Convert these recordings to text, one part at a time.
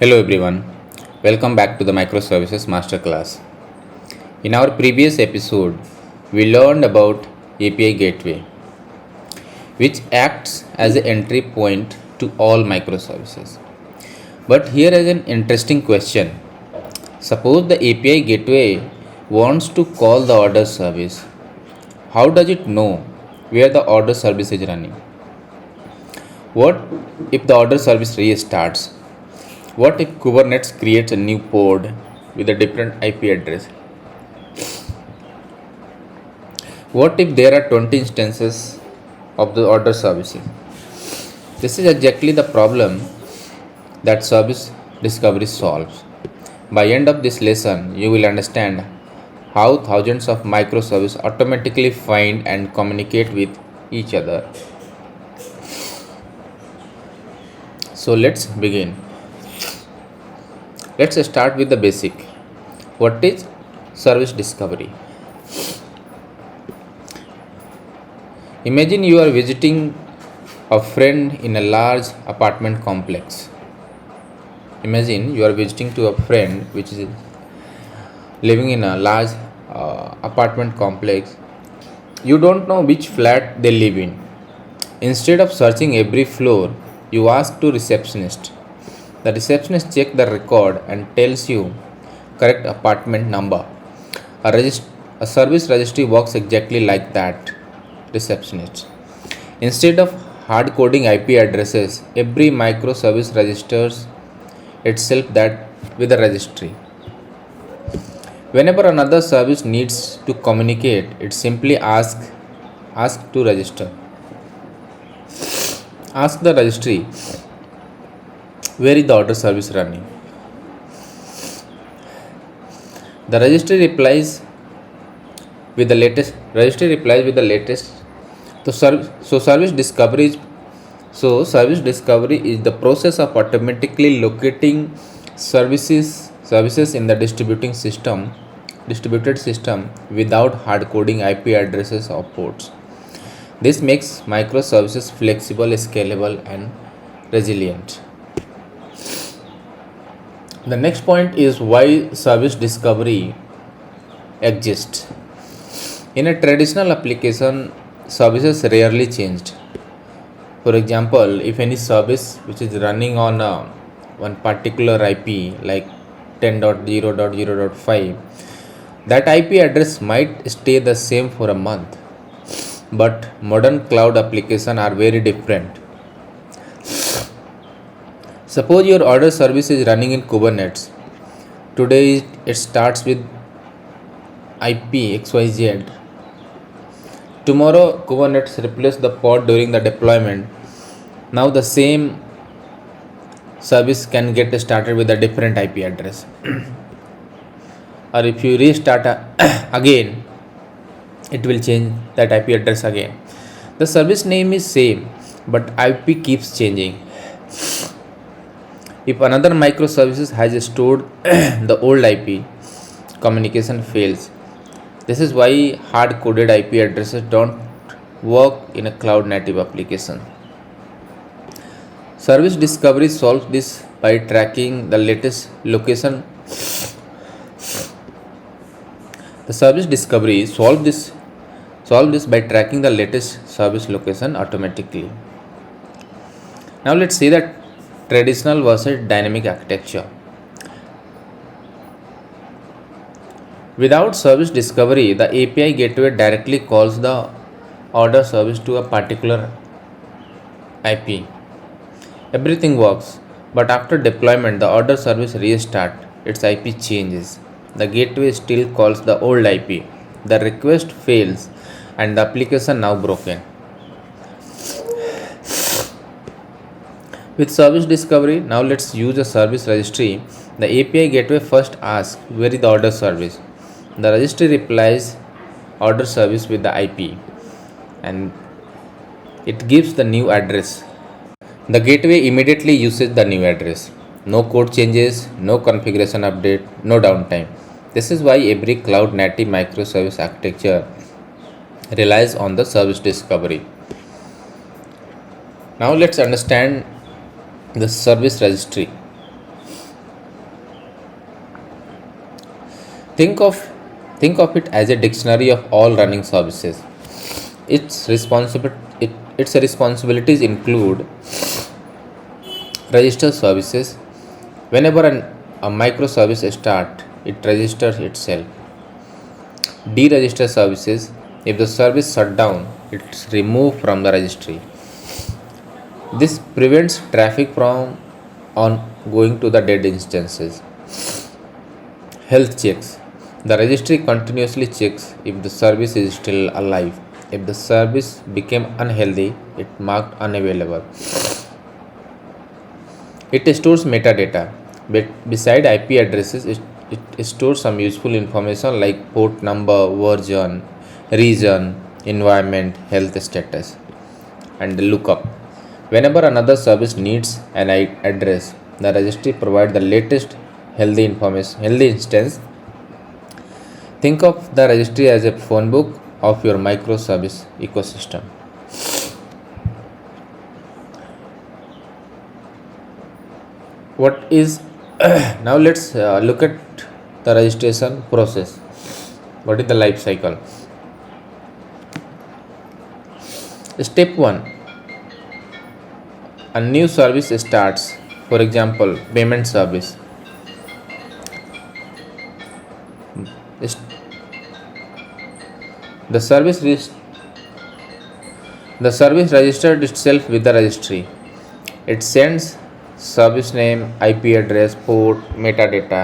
Hello everyone, welcome back to the Microservices Masterclass. In our previous episode, we learned about API Gateway, which acts as an entry point to all microservices. But here is an interesting question. Suppose the API Gateway wants to call the order service. How does it know where the order service is running? What if the order service restarts? What if Kubernetes creates a new pod with a different IP address? What if there are 20 instances of the order services? This is exactly the problem that service discovery solves. By end of this lesson, you will understand how thousands of microservices automatically find and communicate with each other. So let's begin. Let's start with the basic. What is service discovery? Imagine you are visiting a friend in a large apartment complex. Imagine you are visiting to a friend which is living in a large apartment complex. You don't know which flat they live in. Instead of searching every floor, you ask to receptionist. The receptionist checks the record and tells you correct apartment number. A service registry works exactly like that. Receptionist. Instead of hard coding IP addresses, every microservice registers itself that with the registry. Whenever another service needs to communicate, it simply asks to register. Ask the registry where is the order service running. The registry replies with the latest. Service discovery is the process of automatically locating services in the distributed system without hard coding IP addresses or ports. This makes microservices flexible, scalable, and resilient. The next point is why service discovery exists. In a traditional application, services rarely changed. For example, if any service which is running on one particular IP like 10.0.0.5, that IP address might stay the same for a month. But modern cloud applications are very different. Suppose your order service is running in Kubernetes. Today it starts with IP XYZ. Tomorrow Kubernetes replaces the pod during the deployment. Now the same service can get started with a different IP address. Or if you restart again, it will change that IP address again. The service name is same, but IP keeps changing. If another microservices has stored the old IP, communication fails. This is why hard-coded IP addresses don't work in a cloud-native application. Service discovery solves this by tracking the latest location. The service discovery solve this by tracking the latest service location automatically. Now let's see that traditional versus dynamic architecture. Without service discovery, the API gateway directly calls the order service to a particular IP. Everything works, but after deployment, the order service restarts, its IP changes. The gateway still calls the old IP. The request fails and the application now broken. With service discovery, now let's use a service registry. The API gateway first asks where is the order service. The registry replies order service with the IP and it gives the new address. The gateway immediately uses the new address. No code changes, no configuration update, no downtime. This is why every cloud native microservice architecture relies on the service discovery. Now let's understand the service registry. Think of think of it as a dictionary of all running services. Its responsibilities include register services. Whenever a microservice starts, it registers itself. Deregister services. If the service shut down, it's removed from the registry. This prevents traffic from on going to the dead instances. Health checks. The registry continuously checks if the service is still alive. If the service became unhealthy, it marked unavailable. It stores metadata. But beside IP addresses, it stores some useful information like port number, version, region, environment, health status, and the lookup. Whenever another service needs an address, the registry provides the latest healthy information, healthy instance. Think of the registry as a phone book of your microservice ecosystem. What is now? Let's look at the registration process. What is the life cycle? Step 1, a new service starts. For example, payment service. Is- The service res- the service registered itself with the registry. It sends service name, IP address, port, metadata.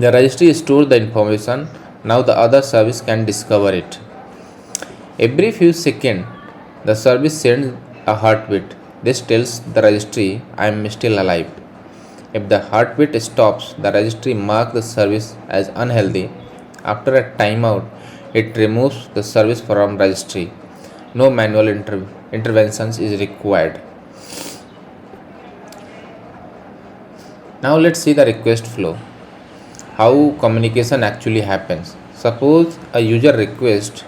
The registry stores the information. Now the other service can discover it. Every few seconds, the service sends a heartbeat. This tells the registry I am still alive. If the heartbeat stops, the registry marks the service as unhealthy. After a timeout, it removes the service from registry. No manual interventions is required. Now let's see the request flow. How communication actually happens. Suppose a user requests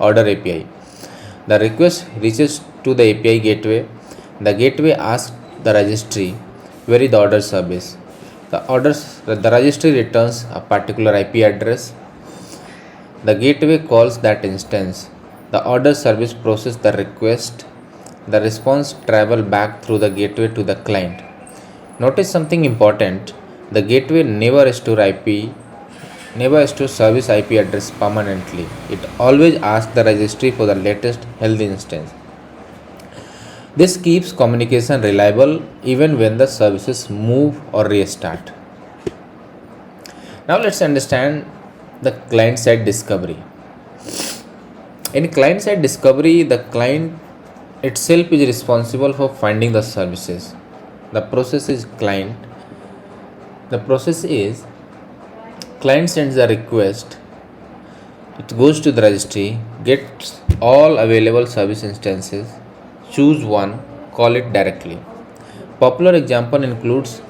order API. The request reaches to the API gateway. The gateway asks the registry where is the order service. The registry returns a particular IP address. The gateway calls that instance. The order service processes the request. The response travels back through the gateway to the client. Notice something important. The gateway never stores service IP address permanently. It always asks the registry for the latest health instance. This keeps communication reliable even when the services move or restart. Now let's understand the client side discovery. In client side discovery, the client itself is responsible for finding the services. The process is client sends the request, it goes to the registry, gets all available service instances, choose one, call it directly. Popular example includes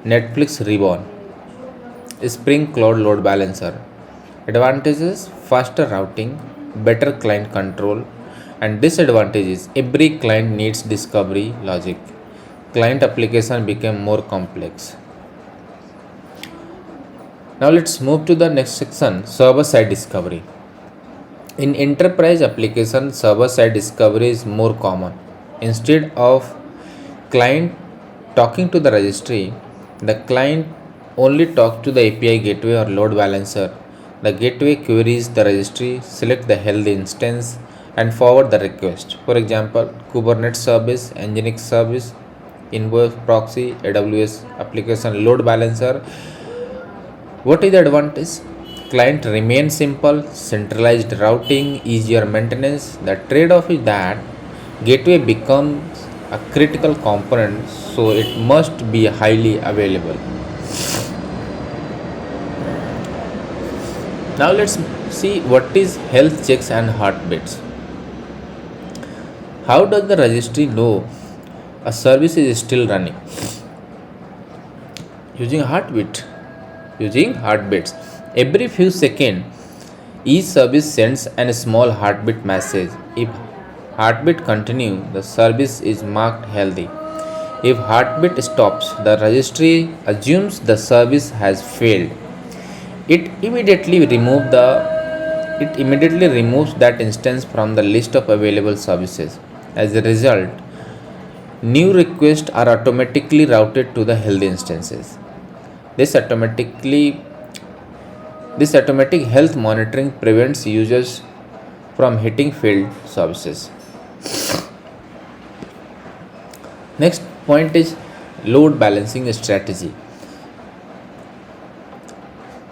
Netflix Reborn, Spring Cloud Load Balancer. Advantages: faster routing, better client control, and disadvantages: every client needs discovery logic. Client application became more complex. Now let's move to the next section, server side discovery. In enterprise application, server side discovery is more common. Instead of client talking to the registry, the client only talks to the API gateway or load balancer. The gateway queries the registry, select the health instance, and forward the request. For example, Kubernetes service, Nginx service, invoice proxy, AWS application load balancer. What is the advantage? Client remains simple, centralized routing, easier maintenance. The trade-off is that gateway becomes a critical component, so it must be highly available. Now let's see what is health checks and heartbeats. How does the registry know a service is still running? Using heartbeat. Using heartbeats. Every few seconds, each service sends a small heartbeat message. If heartbeat continue, the service is marked healthy. If heartbeat stops, the registry assumes the service has failed. It immediately removes that instance from the list of available services. As a result, new requests are automatically routed to the healthy instances. This automatically this automatic health monitoring prevents users from hitting failed services. Next point is load balancing strategy.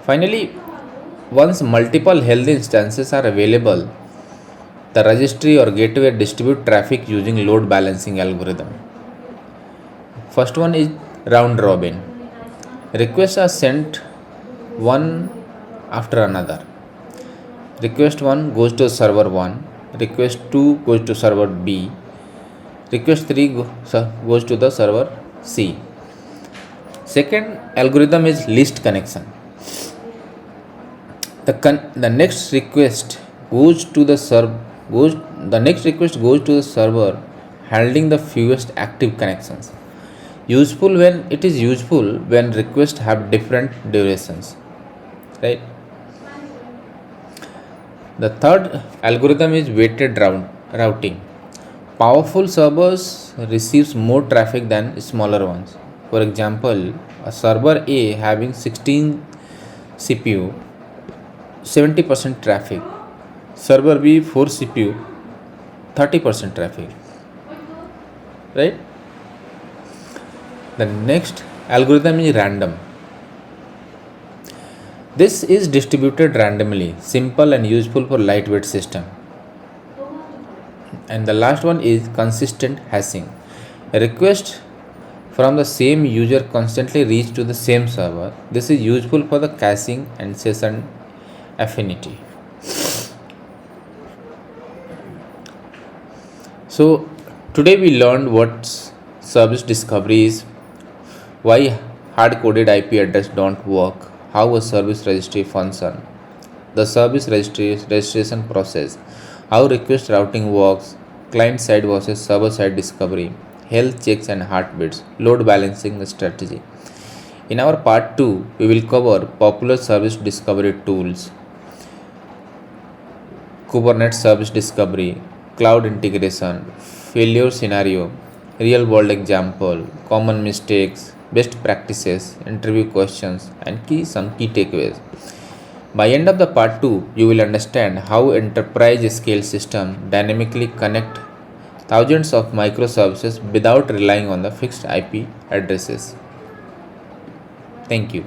Finally, once multiple health instances are available, the registry or gateway distribute traffic using load balancing algorithm. First one is round robin. Requests are sent one after another. Request 1 goes to server 1, request 2 goes to server B, request 3 goes to the server C. Second algorithm is least connection. The next request goes to the server handling the fewest active connections. It is useful when requests have different durations, right? The third algorithm is weighted routing. Powerful servers receives more traffic than smaller ones. For example, a server A having 16 CPU, 70% traffic. Server B 4 CPU, 30% traffic. Right? The next algorithm is random. This is distributed randomly, simple and useful for lightweight system. And the last one is consistent hashing. A request from the same user constantly reach to the same server. This is useful for the caching and session affinity. So today we learned what service discovery is, why hard-coded IP address don't work, how a service registry function, the service registration process, how request routing works, client side versus server side discovery, health checks and heartbeats, load balancing strategy. In our part 2, we will cover popular service discovery tools, Kubernetes service discovery, cloud integration, failure scenario, real world example, common mistakes, best practices, interview questions, and some key takeaways. By end of the part 2, you will understand how enterprise scale system dynamically connect thousands of microservices without relying on the fixed IP addresses. Thank you.